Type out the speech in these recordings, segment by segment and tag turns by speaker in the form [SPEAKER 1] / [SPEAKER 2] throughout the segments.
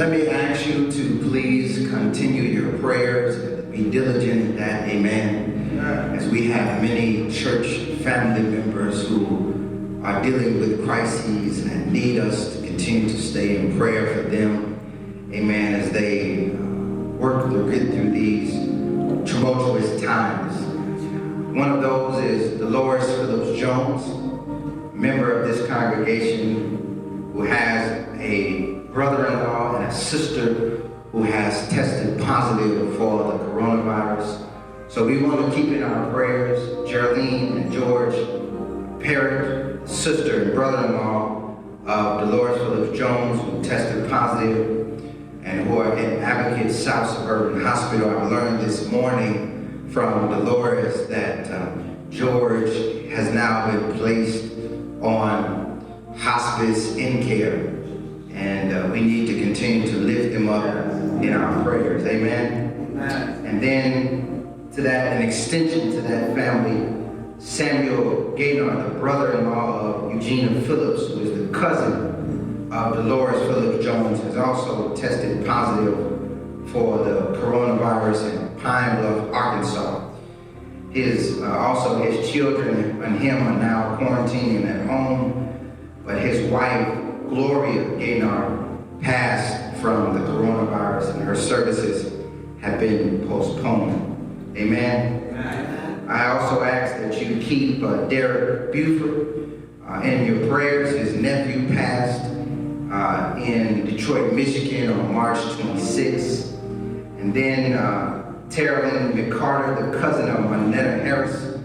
[SPEAKER 1] Let me ask you to please continue your prayers, be diligent in that, amen, as we have many church family members who are dealing with crises and need us to continue to stay in prayer for them, amen, as they work to get through these tumultuous times. One of those is Dolores Phillips Jones, member of this congregation who has a brother-in-law and a sister who has tested positive for the coronavirus. So we want to keep in our prayers Geraldine and George Parrott, sister and brother-in-law of Dolores Phillips Jones, who tested positive and who are in Advocate South Suburban Hospital. I learned this morning from Dolores that George has now been placed on hospice in care. And we need to continue to lift them up in our prayers, amen? And then to that, an extension to that family, Samuel Gaynor, the brother-in-law of Eugenia Phillips, who is the cousin of Dolores Phillips Jones, has also tested positive for the coronavirus in Pine Bluff, Arkansas. Also his children and him are now quarantining at home, but his wife, Gloria Gaynor, passed from the coronavirus and her services have been postponed. Amen. I also ask that you keep Derek Buford, in your prayers. His nephew passed in Detroit, Michigan on March 26th. And then Terrellyn McCarter, the cousin of Manetta Harris,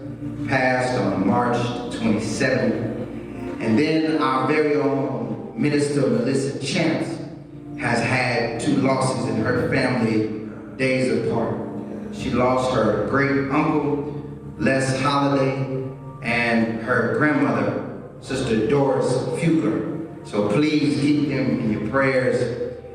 [SPEAKER 1] passed on March 27th. And then our very own Minister Melissa Chance has had 2 losses in her family days apart. She lost her great uncle, Les Holliday, and her grandmother, Sister Doris Fugler. So please keep them in your prayers.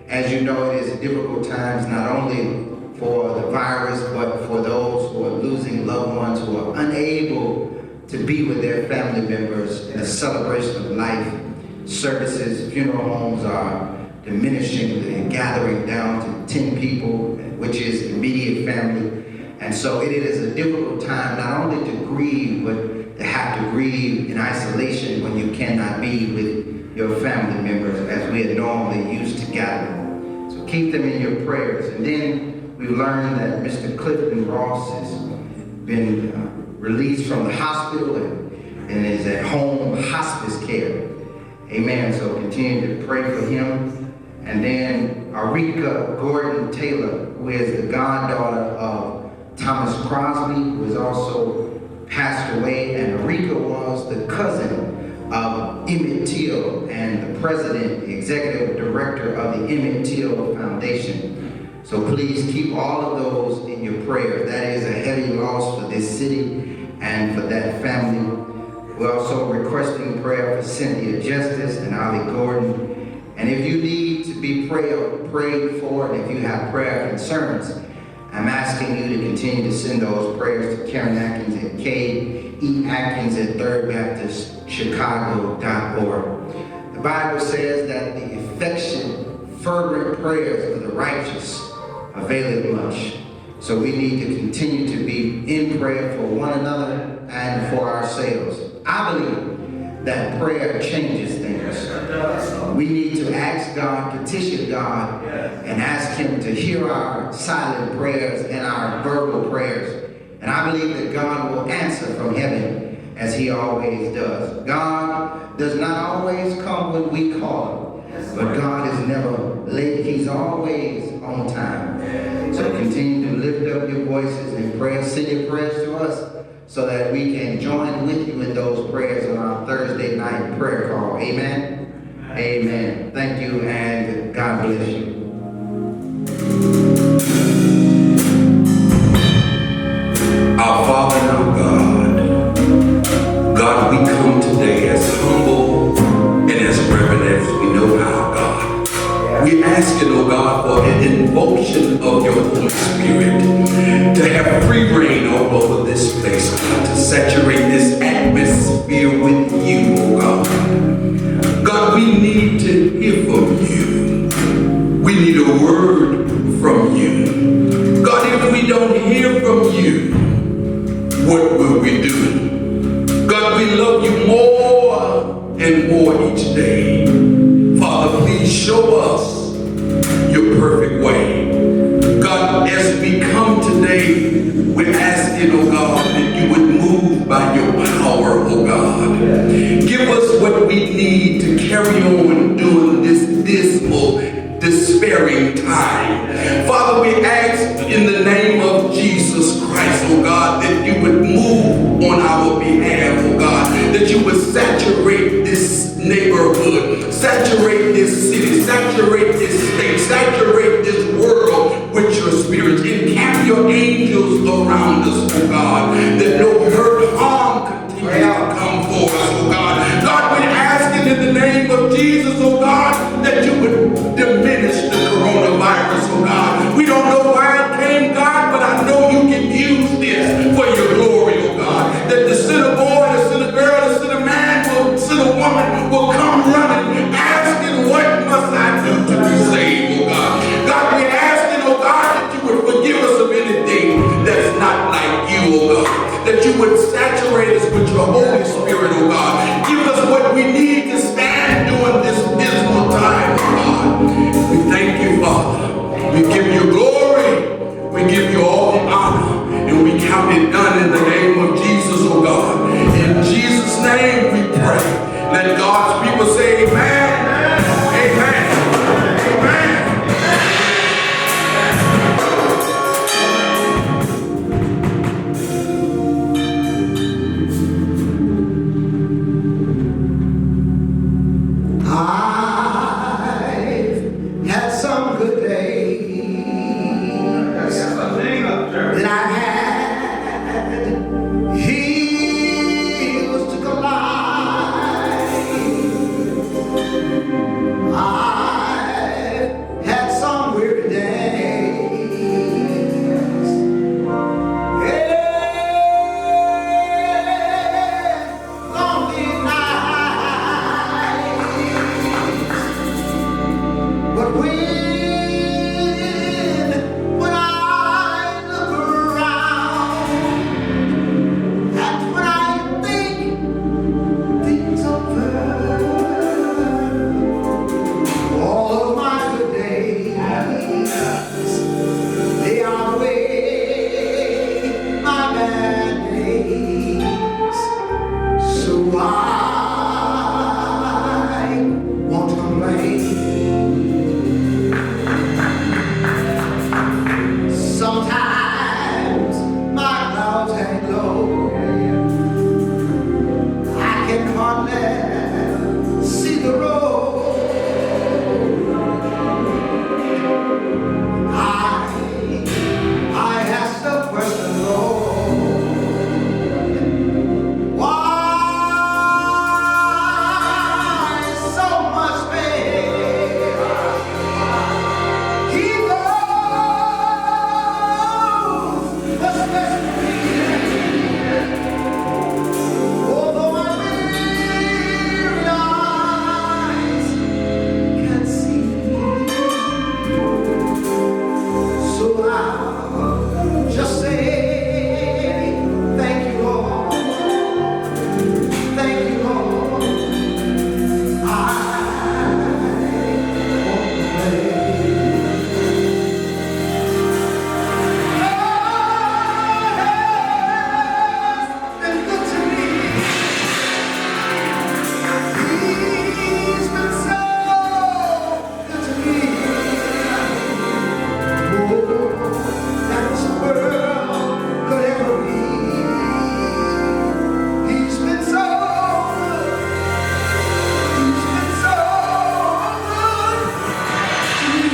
[SPEAKER 1] As you know, it is difficult times, not only for the virus, but for those who are losing loved ones, who are unable to be with their family members in a celebration of life. Services, funeral homes are diminishing, the gathering down to 10 people, which is immediate family. And so it is a difficult time not only to grieve, but to have to grieve in isolation when you cannot be with your family members as we are normally used to gathering. So keep them in your prayers. And then we learned that Mr. Clifton Ross has been released from the hospital and is at home hospice care. Amen. So continue to pray for him. And then Arika Gordon Taylor, who is the goddaughter of Thomas Crosby, who has also passed away. And Arika was the cousin of Emmett Till and the president, the executive director of the Emmett Till Foundation. So please keep all of those in your prayer. That is a heavy loss for this city and for that family. We're also requesting prayer for Cynthia Justice and Ollie Gordon. And if you need to be prayed for, and if you have prayer concerns, I'm asking you to continue to send those prayers to Karen Atkins at K.E. Atkins at thirdbaptistchicago.org. The Bible says that the effectual, fervent prayers of the righteous availeth much. So we need to continue to be in prayer for one another and for ourselves. I believe that prayer changes things. We need to ask God, petition God, and ask Him to hear our silent prayers and our verbal prayers. And I believe that God will answer from heaven as He always does. God does not always come when we call Him, but God is never late. He's always on time. So continue to lift up your voices in prayer. Send your prayers to us so that we can join with you in those prayers on our Thursday night prayer call. Amen? Amen. Thank you, and God bless you.
[SPEAKER 2] Our Father and our God, we come today as humble and as reverent as we know how, God. We ask you, oh God, for an invocation of your Holy Spirit to have free reign over this place, God, to saturate this atmosphere with you, oh God. God, we need to hear from you. We need a word from you. God, if we don't hear from you, what will we do? God, we love you more and more each day. Father, please show us your perfect way. God, as we come today, we're asking, oh God, that you would move by your power, oh God. Give us what we need to carry on during this dismal, despairing time. Father, we ask in the name of Jesus Christ, oh God, that you would move on our behalf, oh God, that you would saturate this neighborhood, saturate this city, saturate this state, saturate this world with your spirit. Encamp your angels around us, oh God, that no hurt, harm continue to come for us, oh God. God, we're asking in the name of Jesus, oh God, that you would diminish the coronavirus, oh God. We don't know why it came, God, but I know you can use this for your glory, oh God. That the sinner boy, the sinner girl, the sinner man, the sinner woman will come running, asking, what must I do to be
[SPEAKER 1] and see the road. I asked the question, Lord, why so much pain? He knows what's best for me. Although my weary eyes can't see, so I'll just say thank you, Lord. Thank you, Lord. I won't been good to me. He's been so good to me. More than this world could ever be. He's been so good. He's been so good to me.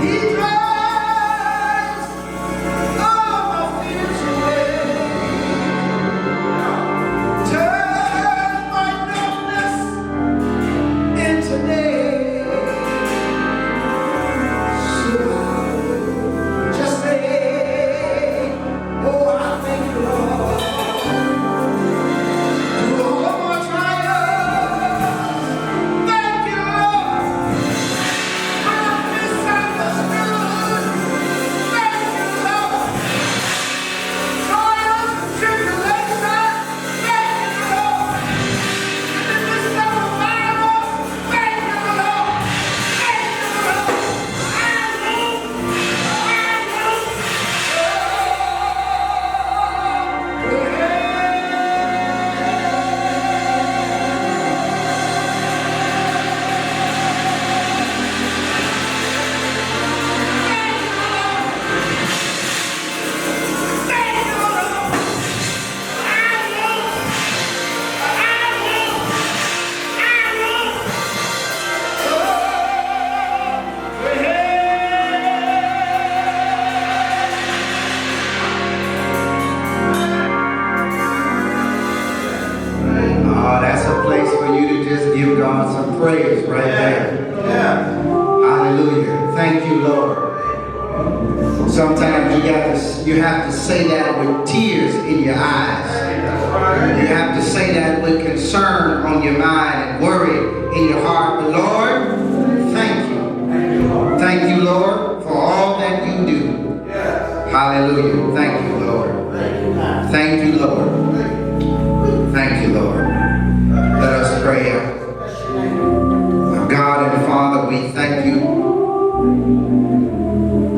[SPEAKER 1] He drives all my fears away. Turn my darkness into day. So I'll just say, oh, I thank you, Lord. Through all of my trials, thank you, Lord. When I'm misunderstood, thank you, Lord. Trials, tribulations, thank you, Lord. In the midst of a battle, thank you, Lord. Thank you, Lord. Oh, that's a place for you to just give God some praise right there. Hallelujah. Thank you, Lord. Sometimes you have to say that with tears in your eyes. You have to say that with concern on your mind and worry in your heart. But Lord, thank you. Thank you, Lord, for all that you do. Hallelujah. Thank you, Lord. Thank you, Lord. Thank you, Lord. Let us pray. Our God and Father, we thank you.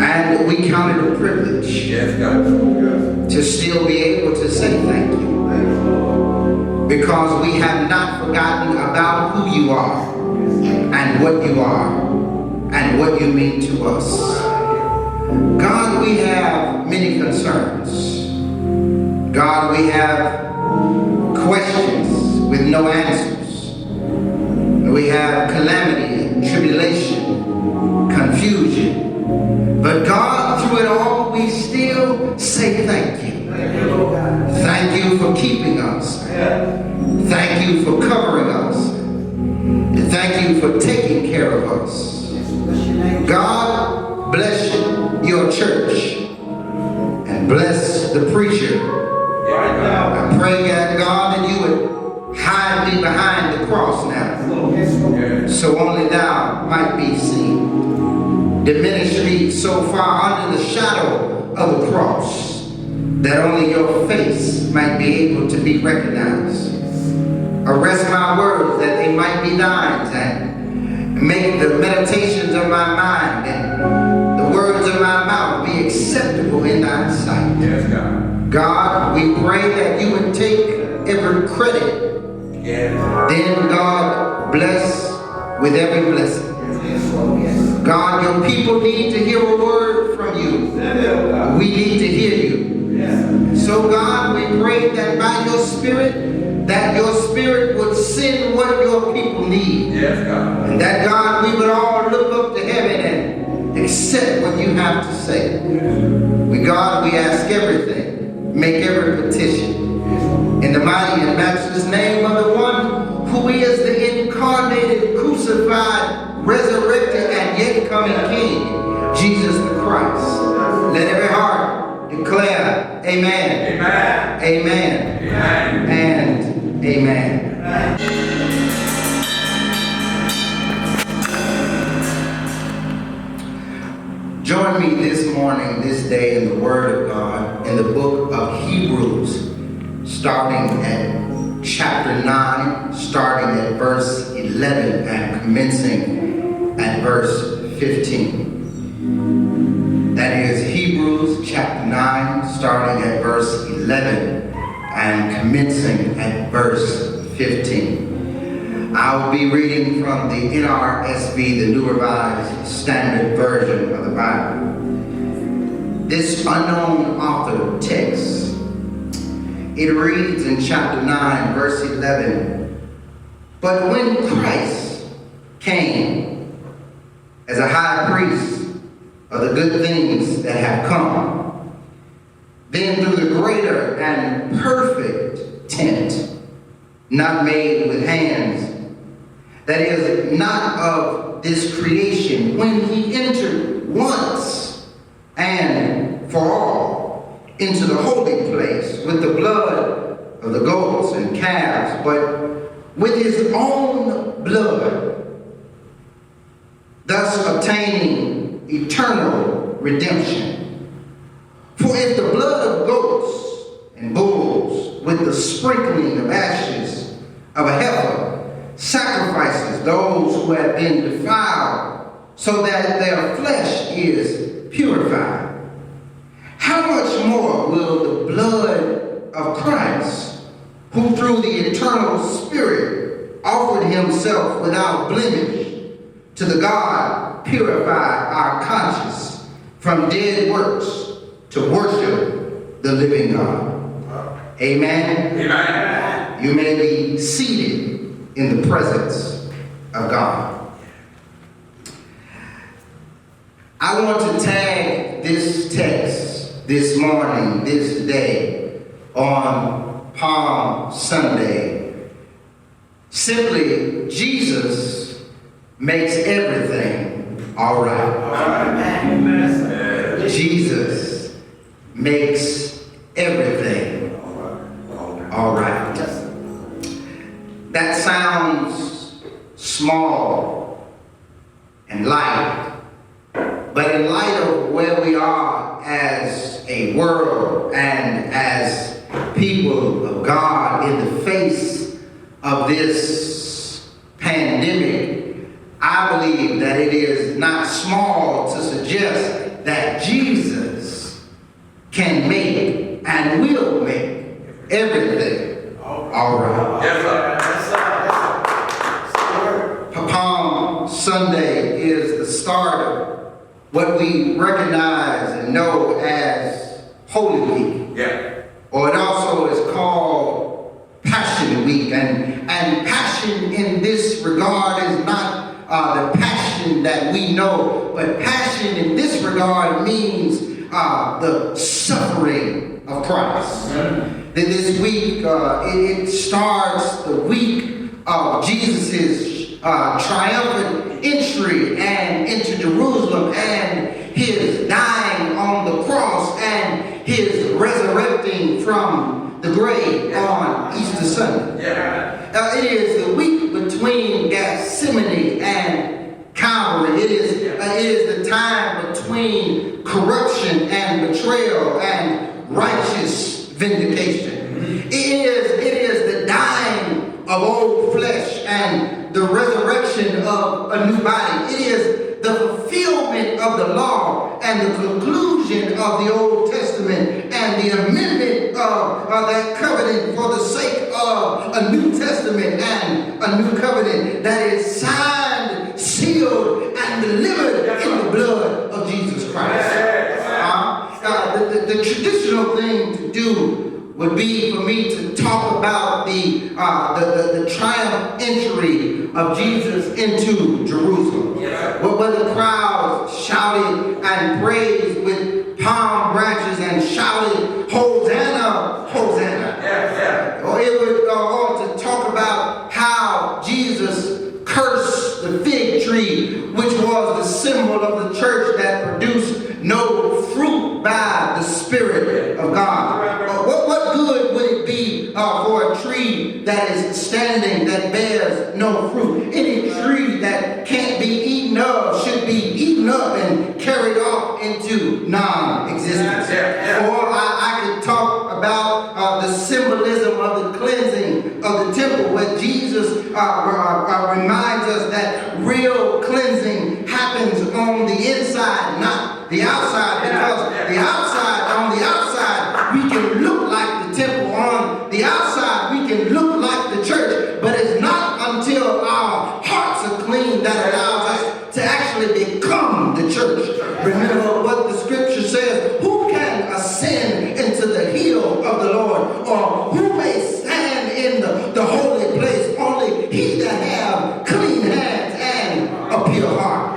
[SPEAKER 1] And we count it a privilege to still be able to say thank you. Because we have not forgotten about who you are and what you are and what you mean to us. God, we have many concerns. God, we have questions with no answers. We have calamity, tribulation, confusion. But God, through it all, we still say thank you. Thank you for keeping us. Thank you for covering us. And thank you for taking care of us. God, bless your church and bless the preacher. I pray, God, that you would hide me behind the cross now, so only thou might be seen. Diminish me so far under the shadow of the cross that only your face might be able to be recognized. Arrest my words that they might be thine, and make the meditations of my mind and the words of my mouth be acceptable in thy sight.
[SPEAKER 2] Yes, God.
[SPEAKER 1] God, we pray that you would take every credit.
[SPEAKER 2] Yes.
[SPEAKER 1] Then God bless with every blessing. God, your people need to hear a word from you. We need to hear you. So God, we pray that by your Spirit would send what your people need.
[SPEAKER 2] Yes, God.
[SPEAKER 1] And that God, we would all look up to heaven and accept what you have to say. God, we ask everything, make every petition. In the mighty and matchless name of the one who is the incarnated, crucified, resurrected, and yet coming King, Jesus the Christ. Let every heart declare, amen,
[SPEAKER 2] Amen,
[SPEAKER 1] amen,
[SPEAKER 2] amen,
[SPEAKER 1] and amen. Join me this morning, this day, in the Word of God, in the book of Hebrews, starting at chapter 9, starting at verse 11 and commencing at verse 15. That is Hebrews chapter 9, starting at verse 11 and commencing at verse 15. I'll be reading from the NRSV, the New Revised Standard Version of the Bible. This unknown author text, it reads in chapter 9, verse 11, "But when Christ came as a high priest of the good things that have come, then through the greater and perfect tent, not made with hands, that is, not of this creation, when he entered once and for all into the holy place with the blood of the goats and calves, but with his own blood, thus obtaining eternal redemption. For if the blood of goats and bulls with the sprinkling of ashes of a heifer sacrifices those who have been defiled, so that their flesh is purified, how much more will the blood of Christ, who through the eternal Spirit offered himself without blemish to the God, purify our conscience from dead works to worship the living God? Amen.
[SPEAKER 2] amen.
[SPEAKER 1] You may be seated in the presence of God. I want to tag this text this morning, this day, on Palm Sunday. Simply, Jesus makes everything all right. Jesus makes everything all right. That sounds small and light, but in light of where we are as a world and as people of God in the face of this pandemic, I believe that it is not small to suggest that Jesus can make and will make everything all right.
[SPEAKER 2] Yes, sir.
[SPEAKER 1] Palm Sunday is the start of what we recognize and know as Holy Week.
[SPEAKER 2] Yeah.
[SPEAKER 1] Or it also is called Passion Week. And passion in this regard is not the passion that we know, but passion in this regard means the suffering of Christ. This week, it starts the week of Jesus' triumphant entry and into Jerusalem, and his dying on the cross, and his resurrecting from the grave on Easter Sunday.
[SPEAKER 2] Yeah.
[SPEAKER 1] It is the week between Gethsemane and Calvary. It is the time between corruption and betrayal and righteous vindication. It is the dying of old flesh and the resurrection of a new body. It is the fulfillment of the law and the conclusion of the Old Testament and the amendment of that covenant for the sake of a New Testament and a new covenant that is signed, sealed, and delivered in the blood of Jesus Christ. The the traditional thing to do would be for me to talk about the triumph entry of Jesus into Jerusalem. Where the crowds shouted and praised with palm branches and shouted, Hosanna, Hosanna. Or it would or to talk about how Jesus cursed the fig tree, which was the symbol of the church that produced no fruit by the Spirit of God. What good would it be for a tree that is standing that bears no fruit? Any tree that can't be eaten up should be eaten up and carried off into non-existence. Or I could talk about the symbolism of the cleansing of the temple, where Jesus reminds us that real cleansing happens on the inside, not the outside, because on the outside, we can look like the temple. On the outside, we can look like the church, but it's not until our hearts are clean that allows us to actually become the church. Remember what the scripture says, who can ascend into the hill of the Lord, or who may stand in the holy place? Only he that have clean hands and a pure heart.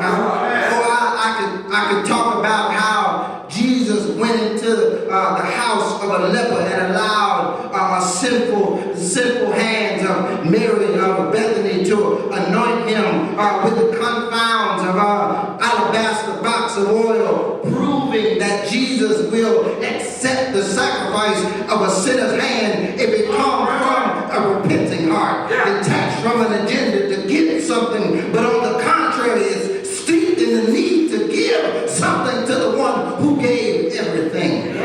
[SPEAKER 1] I could talk about how Jesus went into the house of a leper and allowed sinful hands of Mary of Bethany to anoint him with the confounds of alabaster box of oil, proving that Jesus will accept the sacrifice of a sinner's hand if it comes from a repenting heart, detached from an agenda to get something, but on the contrary, it's steeped in the need to give something to the one who gave everything.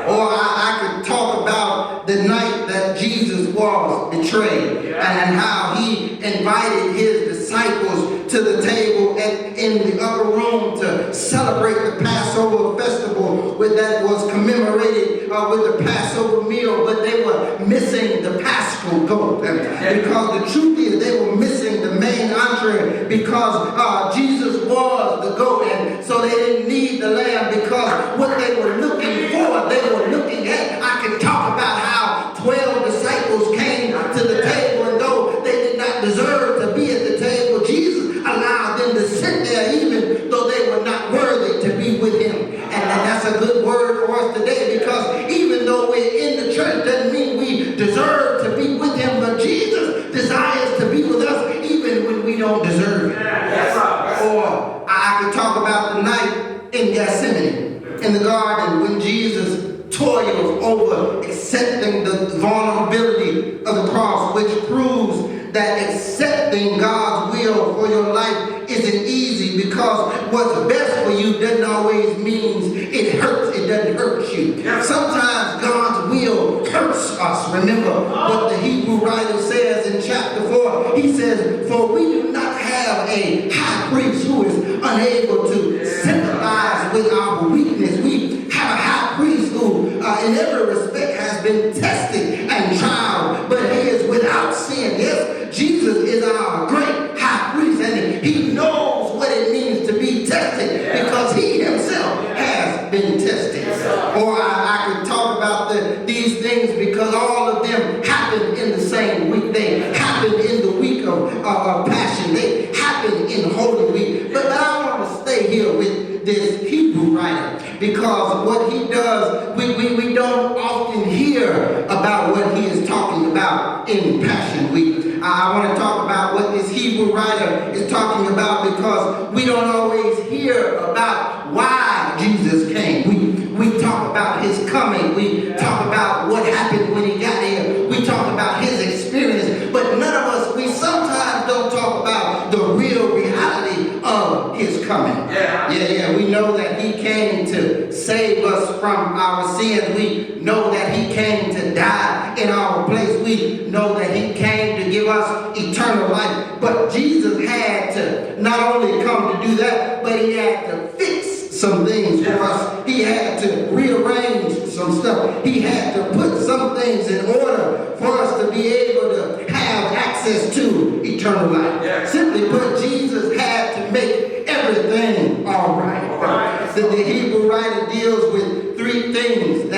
[SPEAKER 1] Or I could talk about the night that Jesus was betrayed and how he invited his disciples to the table in the upper room to celebrate the Passover festival that was commemorated with the Passover meal, but they were missing the Paschal goat. Because the truth is they were missing the main entree, because Jesus was the goat, and so they didn't need the lamb, because what they were looking for, they were looking at. I can talk about how 12 disciples came to the table, and though they did not deserve to be at the table, Jesus allowed them to sit there even though they were not worthy to be with him. And that's a good word for us today, because even though we're in the church doesn't mean we deserve to be with him, but Jesus desires to be with us even when we don't deserve it. Or I could talk about the night in Gethsemane, in the garden, when Jesus toils over accepting the vulnerability of the cross, which proves that accepting God's will for your life isn't easy, because what's best for you doesn't always mean it hurts. It doesn't hurt you. Sometimes God's will hurts us. Remember what the Hebrew writer says in chapter 4. He says, for we do not have a high priest who is unable to sympathize with our weakness. We have a high priest who in every respect has been tested and tried, but he is without sin. Yes, Jesus is our great high priest, and he knows what it means to be tested, because he himself has been tested. Or I could talk about these things because all of them happen in the same week. They happen in the week of Passion. They happen in Holy Week. But I want to stay here with this Hebrew writer, because what he does, we don't often hear about what he is talking about in Passion Week. I want to talk about what this Hebrew writer is talking about, because we don't always hear about why Jesus came. We talk about his coming. We talk about what happened when he got here. We talk about his experience. But none of us, we sometimes don't talk about the real reality of his coming. We know that he came to save us from our sins. We know that he came to die in our place. We know that he came to give us eternal life. But Jesus had to not only come to do that, but he had to fix some things for us. He had to rearrange some stuff. He had to put some things in order for us to be able to have access to eternal life. Simply put, Jesus had to make everything all right. The Hebrew writer deals with three things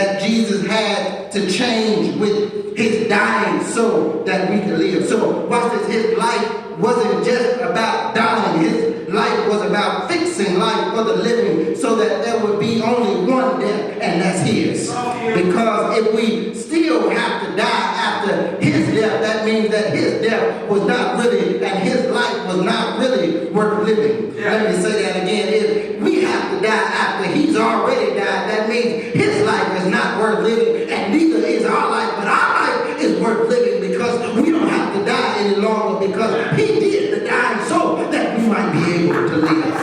[SPEAKER 1] that we can live. So watch this, his life wasn't just about dying. His life was about fixing life for the living so that there would be only one death, and that's his. Because if we still have to die after his death, that means that his death was not really, and his life was not really worth living. Let me say that again. If we have to die after he's already died, that means his life is not worth living, and neither is our life, but our life is worth living because we don't have to die any longer, because he did the dying so that we might be able to live.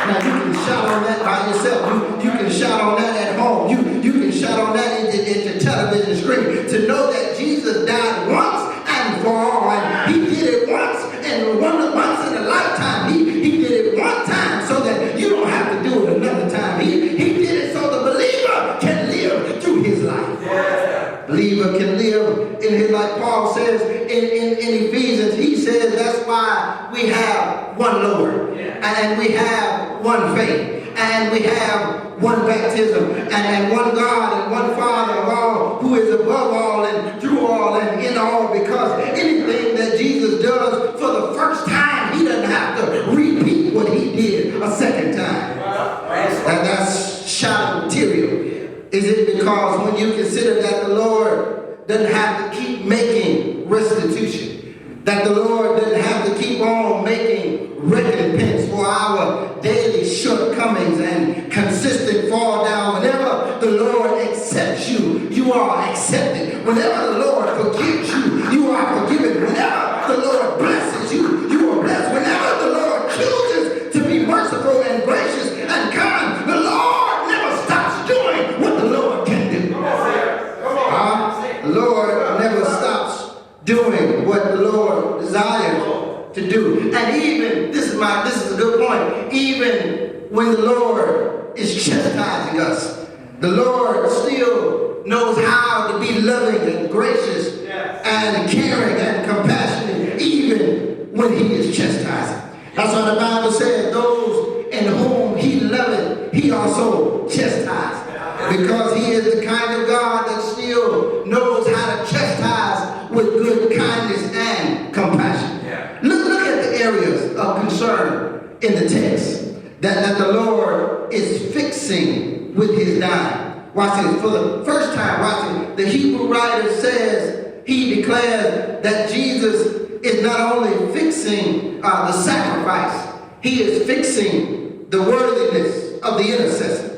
[SPEAKER 1] Now you can shout on that by yourself. You can shout on that at home. You can shout on that into television screen to know that Jesus died once and for all. And he did it once and once in a lifetime. He did it one time so that you don't have to do it another time. He did it so the believer can live through his life. Believer can live in his life. Paul says in Ephesians, he says that's why we have one Lord, and we have one faith, and we have one baptism, and one God and one Father of all, who is above all and through all and in all, because anything that Jesus does for the first time, he doesn't have to repeat what he did a second time. And that's shouting material. Is it because when you consider that the Lord doesn't have to keep making restitution, that the Lord doesn't have to keep on making recompense for our daily shortcomings and consistent fall down? Whenever the Lord accepts you, you are accepted. Whenever the Lord forgives you, you are forgiven. Whenever the Lord blesses you, you are blessed. Whenever the Lord chooses to be merciful and gracious and kind, the Lord never stops doing what the Lord can do. The Lord never stops doing what the Lord desires to do. And even, this is a good point, even when the Lord is chastising us, the Lord still knows how to be loving and gracious and caring and compassionate, even when he is chastising. That's what the Bible says, those in whom he loveth, he also chastised. Because he is the kind of God that still knows how to chastise with good kindness and compassion. Look at the areas of concern in the text that the Lord is fixing with his dying. Watch this. For the first time, watch it. The Hebrew writer says, he declares that Jesus is not only fixing the sacrifice, he is fixing the worthiness of the intercessor.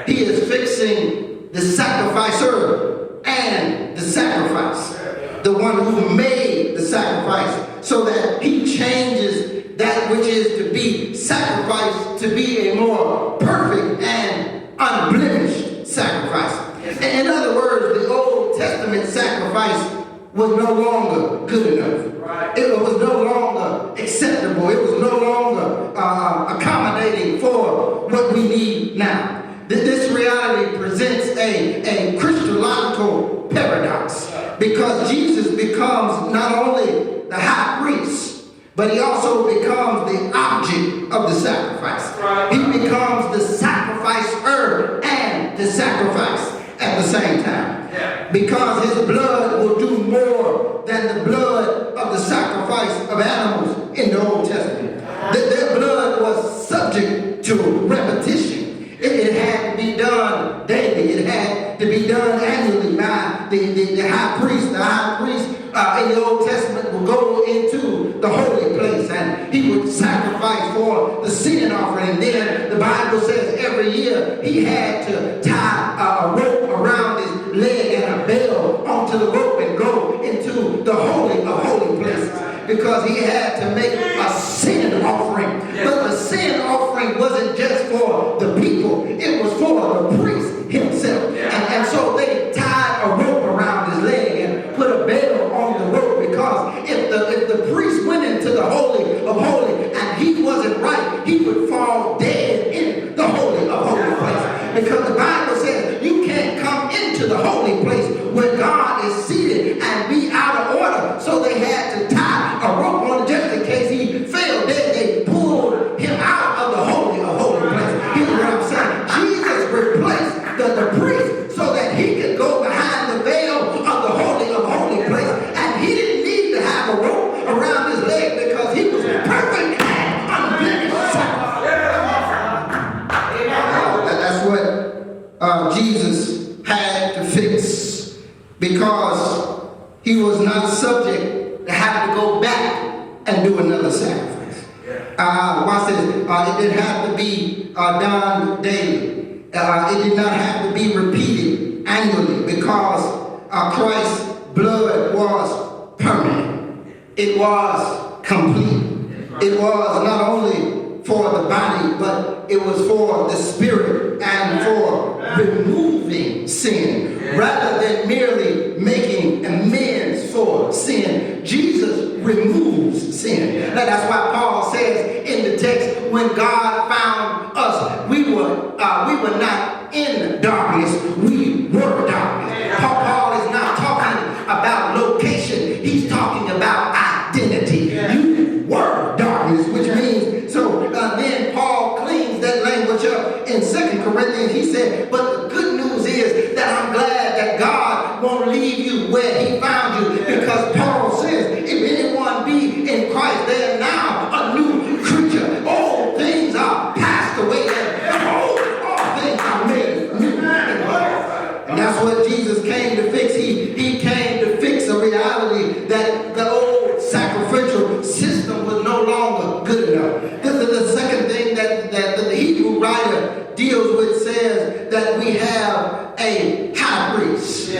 [SPEAKER 1] He is fixing the sacrificer and the sacrifice, the one who made the sacrifice, so that he changes that which is to be sacrificed to be a more perfect and unblemished sacrifice. In other words, the Old Testament sacrifice was no longer good enough. It was no longer acceptable. It was no longer accommodating for what we need now. This reality presents a Christological paradox, because Jesus becomes not only the high priest, but he also becomes the object of the sacrifice. He becomes the sacrificer and the sacrifice at the same time, because his blood will do more than the blood of the sacrifice of animals in the Old Testament. Their blood was subject to repetition. It had to be done daily. It had to be done annually by the high priest. The high priest in the Old Testament would go into the holy place, and he would sacrifice for the sin offering. And then the Bible says every year he had to tie a rope around his leg and a bell onto the rope and go into the holy of holy places, because he had to make a sin offering. But the sin offering wasn't just for the people, it was for the priest himself. And so they tied a rope around his leg and put a bell on the rope, because if the priest went into the holy of holy and he wasn't right, he would fall dead in the holy of holy place. Because the Bible says you can't come into the holy place where God is seated and be out of order. So they had to tie a rope on it just in case he fell dead. They pulled him out of the holy of holy place. Here's what I'm saying. Jesus replaced the priest so that he could go behind the veil of the holy place. And he subject to have to go back and do another sacrifice. Watch this. It didn't have to be done daily. It did not have to be repeated annually because Christ's blood was permanent. It was complete. It was not only for the body, but it was for the spirit and for removing sin. Rather than merely making amends for sin, Jesus removes sin. Now, that's why Paul says in the text, when God found us, we were not in darkness, we were darkness. Paul is not talking about location, he's talking about identity. You were darkness, which means, so then Paul cleans that language up in 2 Corinthians. He said, but the good news is that I'm glad that God won't leave you where he found you, because Paul says, if anyone be in Christ, they are now a new creature. All things are passed away, and all things are made new. And that's what Jesus came to fix. He came to fix a reality that the old sacrificial system was no longer good enough. This is the second thing that the Hebrew writer deals with, says that we have a high priest.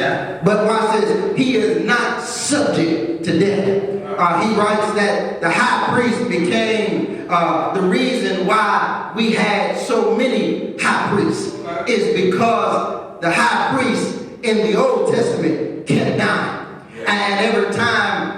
[SPEAKER 1] But watch this, he is not subject to death. He writes that the high priest became the reason why we had so many high priests is because the high priest in the Old Testament kept dying. And every time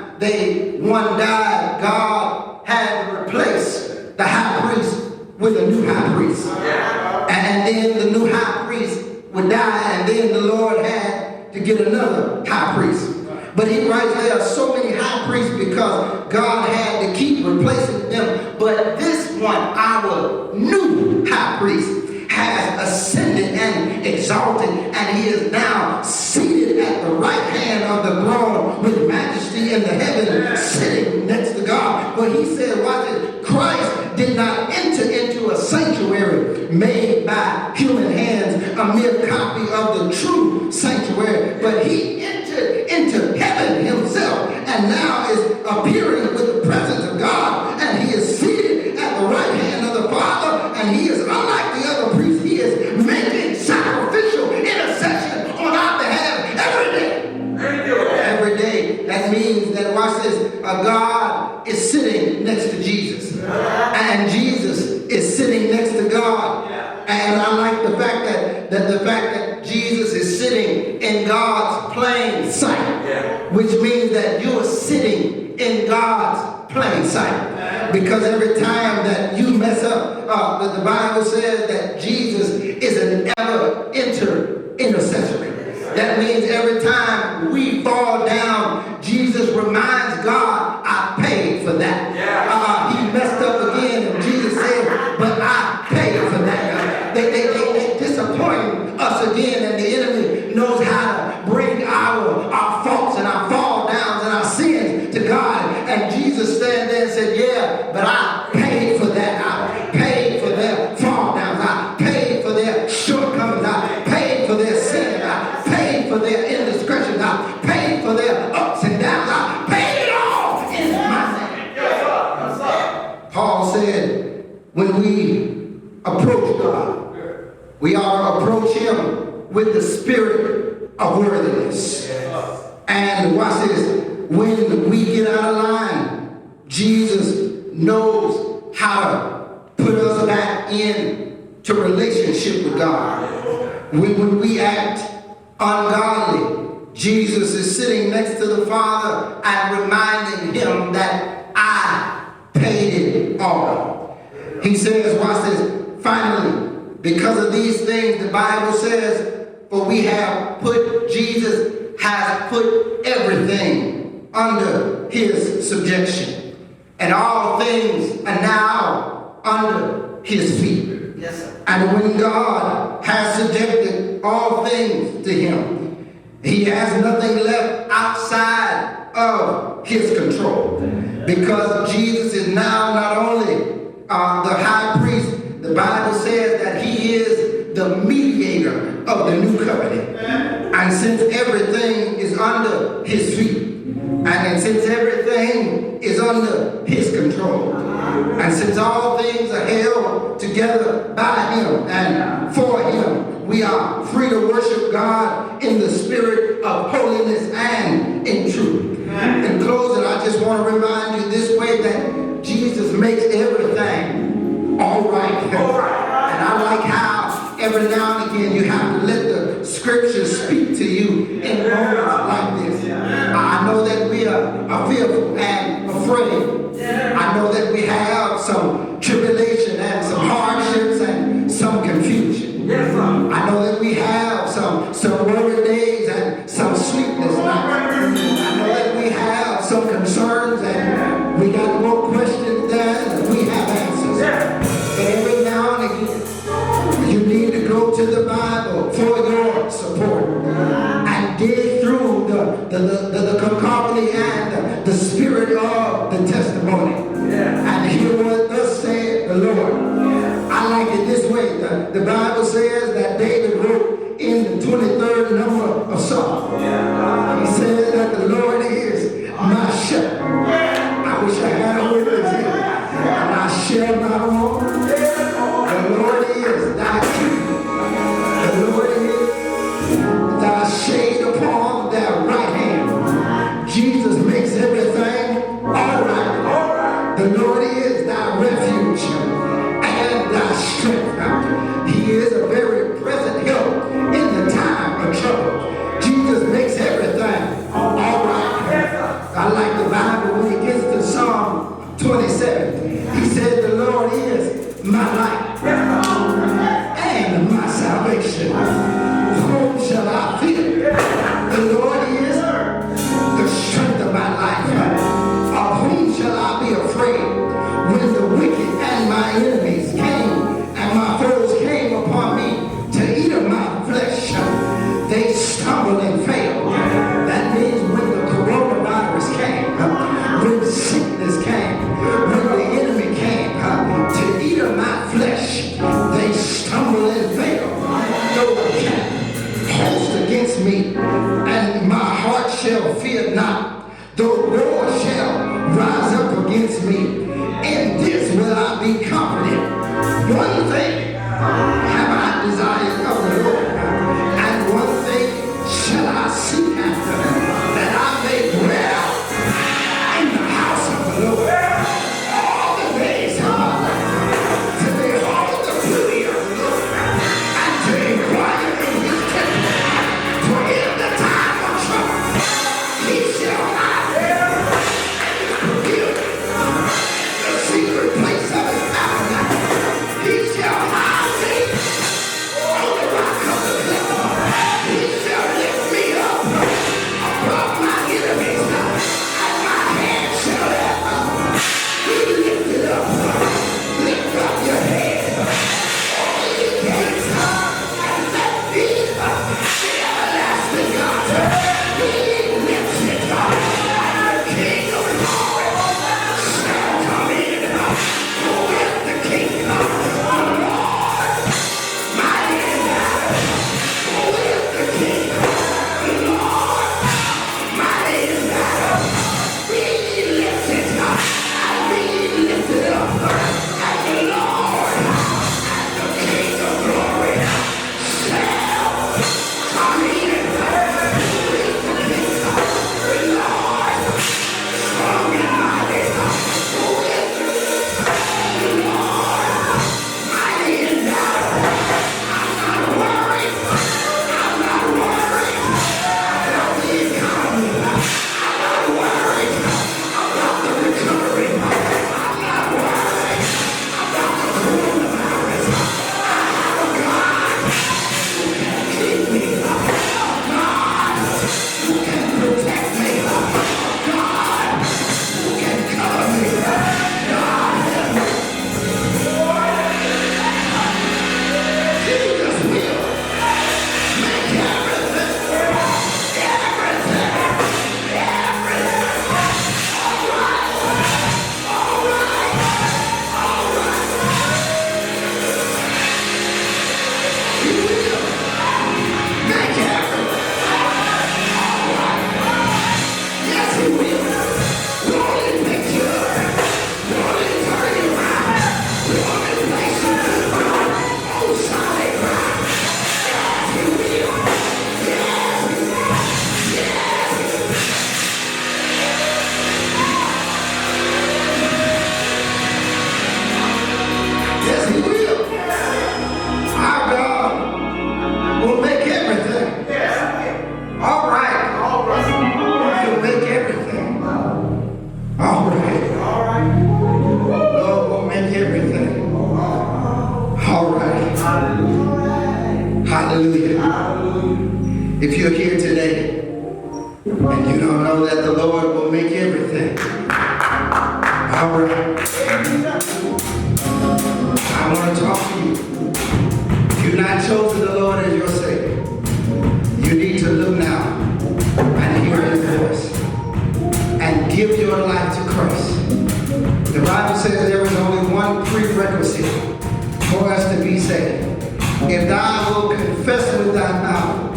[SPEAKER 1] one died, God had to replace the high priest with a new high priest. And then the new high priest would die, and then the Lord had to get another high priest. But he writes there are so many high priests because God had to keep replacing them. But this one, our new high priest, has ascended and exalted, and he is now seated at the right hand of the throne with majesty in the heaven, sitting next to God. But he said, watch it, Christ did not enter into a sanctuary made by human hands, a mere copy of the true sanctuary, but he entered into heaven himself, and now is appearing with the presence of God, and he is seated at the right hand of the Father, and he is unlike the other priests. He is making sacrificial intercession on our behalf every day. Every day. That means that, watch this, God is sitting next to Jesus, and Jesus is sitting next to God. And I like the fact that Jesus is sitting in God's plain sight, which means that you are sitting in God's plain sight. Because every time that you mess up, the Bible says that Jesus is an ever intercessory. That means every time we fall down, Jesus reminds God, I paid for that. He messed up again, and Jesus said, but I paid for that. They disappoint us again, and the enemy knows how to bring our faults and our fall downs and our sins to God. And Jesus stand there and said, yeah, but I paid for that. I paid for their fall downs. I paid for their shortcomings. I paid for their sin. I paid for their indiscretions. I paid for their ups and downs. I paid it all in my name. Paul said, when we approach God, we ought to approach him with the spirit of worthiness. And watch this, when we get out of line, Jesus knows how to put us back into relationship with God. When we act ungodly, Jesus is sitting next to the Father and reminding him that I paid it all. He says, watch this, finally, because of these things, the Bible says, for we have put, Jesus has put everything under his subjection. And all things are now under his feet. Yes, sir. And when God has subjected all things to him, he has nothing left outside of his control. Because Jesus is now not only the high priest, the Bible says that he is the mediator of the new covenant. And since everything is under his feet, And since everything is under his control, and since all things are held together by him and for him, we are free to worship God in the spirit of holiness and in truth. In closing, I just want to remind you this way that Jesus makes everything all right. And I like how every now and again you have to let the scriptures speak to you in moments like this. I know that we are fearful and afraid. I know that we have some tribulation and some hardships and some confusion. I know that we have some worried days and some sleepless nights. I know that we have some concerns and we got more questions than we have answers. But every now and again, you need to go to the Bible for your support and dig through the concordia and the spirit of the testimony and hear what thus said the Lord. I like it this way. The Bible says that David wrote in the 23rd number of Psalm. He says that the Lord is my shepherd. I wish I had a witness here. And I shall not want. The Lord is thy keeper. The Lord is thy shade upon thy right hand. Jesus makes everything all right. The Lord is thy refuge and thy strength. He is a very present help in the time of trouble. Jesus makes everything all right. I like the Bible when he gets to Psalm 27. He said, the Lord is my light and my salvation. Whom shall I fear? The Lord is the strength of my life. Of whom shall I be afraid? When the wicked and my enemies came and my foes came upon me to eat of my flesh, they stumbled and failed. That means when the coronavirus came, when sickness came, when the enemy came to eat of my flesh, they stumbled and failed. Though the camp host against me, and my heart shall fear not. Though war shall rise up against me, in this will I be comforted. One thing have I desired of the Lord, and one thing shall I seek after, that I may dwell in the house of the Lord all the days of my life, to behold the beauty of the Lord, and to inquire in his temple. For in the time of trouble he shall hide, and his pavilion Hallelujah. If you're here today and you don't know that the Lord will make everything all right, I want to talk to you. If you've not chosen the Lord as your Savior, you need to look now and hear His voice and give your life to Christ. The Bible says there is only one prerequisite for us to be saved. If thou wilt confess with thy mouth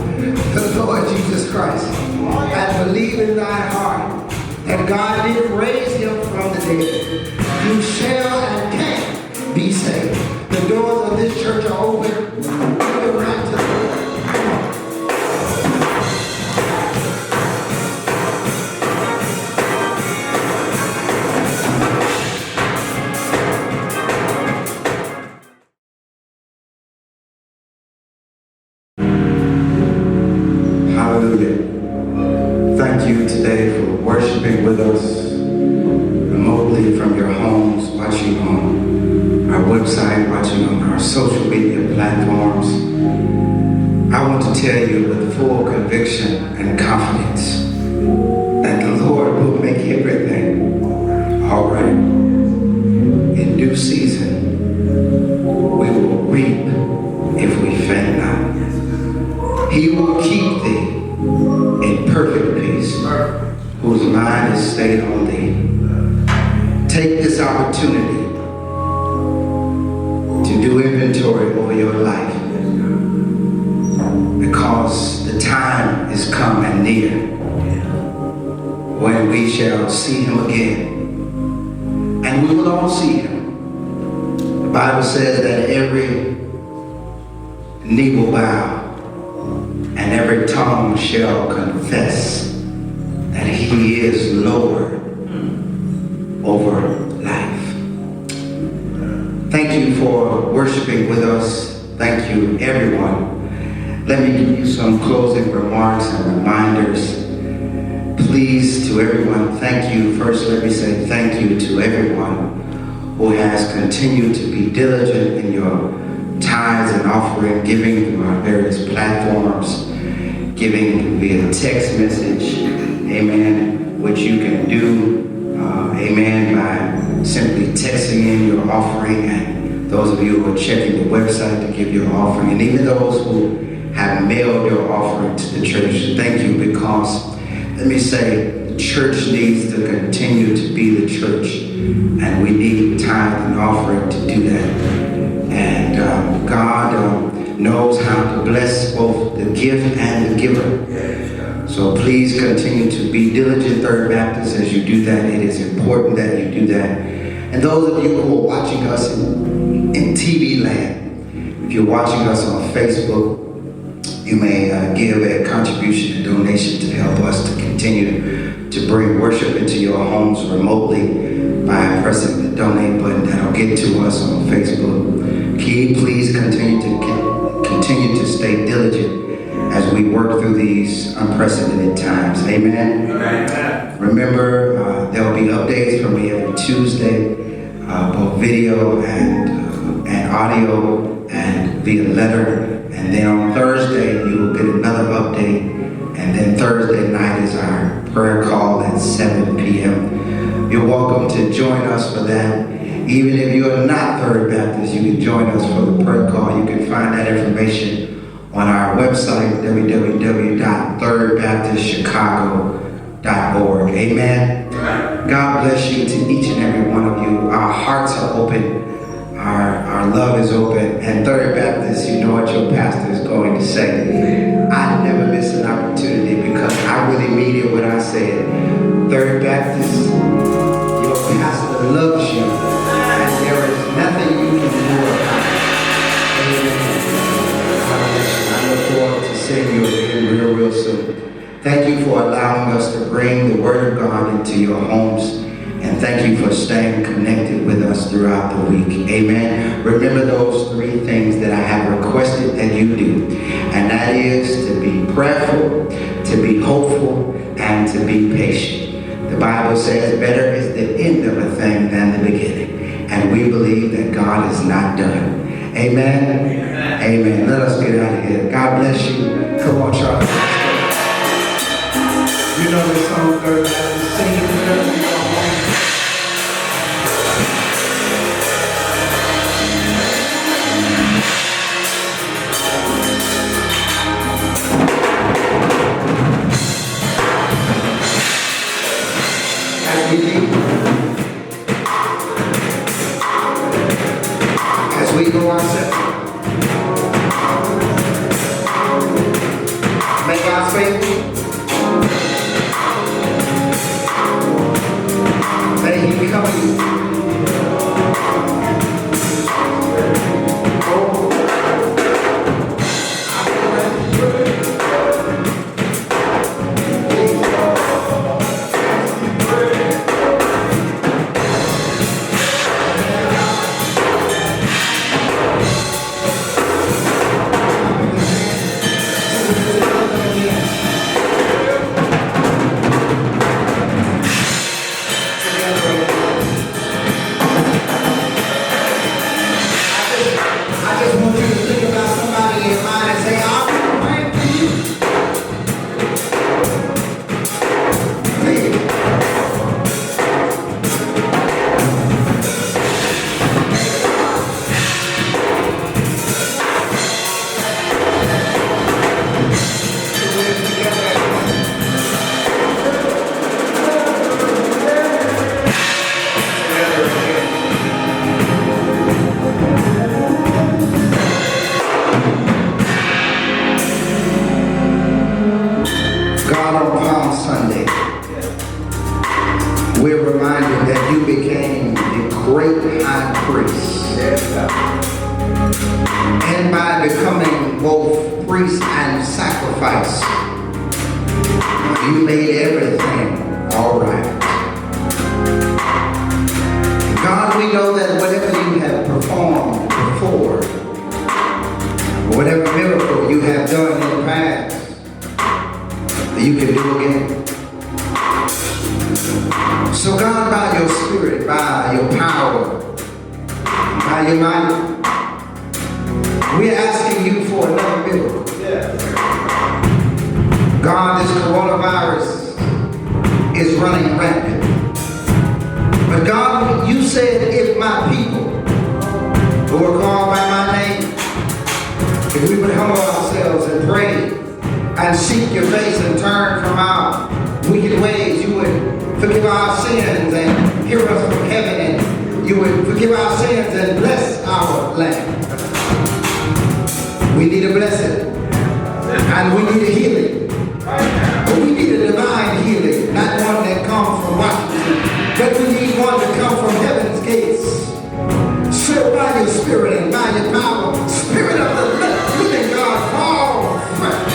[SPEAKER 1] the Lord Jesus Christ and believe in thy heart that God did raise him from the dead, you shall and can be saved. The doors of this church are open. Give it right to the Lord. Hallelujah. Thank you today for worshiping with us remotely from your homes, watching on our website, watching on our social media platforms. I want to tell you with full conviction and confidence that the Lord will make everything all right. In due season, we will reap if we faint not. He will keep thee in perfect peace, whose mind is stayed on thee. Take this opportunity to do inventory over your life, because the time is come and near when we shall see him again, and we will all see him. The Bible says that every knee will bow and every tongue shall confess that he is Lord over life. Thank you for worshiping with us. Thank you, everyone. Let me give you some closing remarks and reminders. Please, to everyone, thank you. First, let me say thank you to everyone who has continued to be diligent in your tithes and offering, giving through our various platforms, giving via text message, amen, which you can do, amen, by simply texting in your offering, and those of you who are checking the website to give your offering, and even those who have mailed your offering to the church, thank you, because, let me say, the church needs to continue to be the church, and we need tithe and offering to do that. And God knows how to bless both the gift and the giver. So please continue to be diligent, Third Baptist, as you do that. It is important that you do that. And those of you who are watching us in TV land, if you're watching us on Facebook, you may give a contribution, a donation to help us to continue to bring worship into your homes remotely by pressing the donate button that'll get to us on Facebook. Please continue to stay diligent as we work through these unprecedented times. Amen. Amen. Remember, there'll be updates from me every Tuesday, both video and audio and via letter. And then on Thursday, you will get another update. And then Thursday night is our prayer call at 7 p.m. You're welcome to join us for that. Even if you are not Third Baptist, you can join us for the prayer call. You can find that information on our website, www.thirdbaptistchicago.org. Amen. God bless you to each and every one of you. Our hearts are open. Our love is open. And Third Baptist, you know what your pastor is going to say. I never miss an opportunity because I really mean it when I say it. Third Baptist, your pastor loves you. And there is nothing you can do about it. Amen. I look forward to seeing you again real soon. Thank you for allowing us to bring the Word of God into your homes. And thank you for staying connected with us throughout the week. Amen. Remember those three things that I have requested that you do. And that is to be prayerful, to be hopeful, and to be patient. The Bible says better is the end of a thing than the beginning. And we believe that God is not done. Amen. Amen. Let us get out of here. God bless you. Come on, Charlie. You know this song, third time. Sing it whenever you go home. As we go ourselves, make our faith. Let him come to you. God, on Palm Sunday, we're reminded that you became the great high priest. And by becoming both priest and sacrifice, you made everything all right. God, we know that whatever you have performed before, whatever miracle you have done in the past, you can do again. So God, by your spirit, by your power, by your might, we're asking you for another miracle. God, this coronavirus is running rampant. But God, you said if my people who are called by my name, if we would humble ourselves and pray and seek your face and turn from our wicked ways, you would forgive our sins and hear us from heaven, and you would forgive our sins and bless our land. We need a blessing, and we need a healing. But we need a divine healing, not one that comes from Washington, but we need one that comes from heaven's gates. So by your spirit and by your power, Spirit of the living God, fall fresh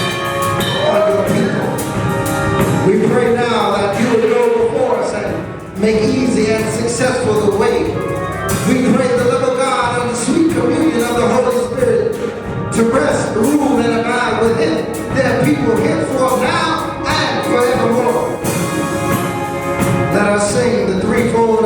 [SPEAKER 1] on your people. We pray now that you will go before us and make easy and successful the way. We pray the love of God and the sweet communion of the Holy Spirit to rest, rule, and abide within their people henceforth, now, and forevermore. Let us sing the threefold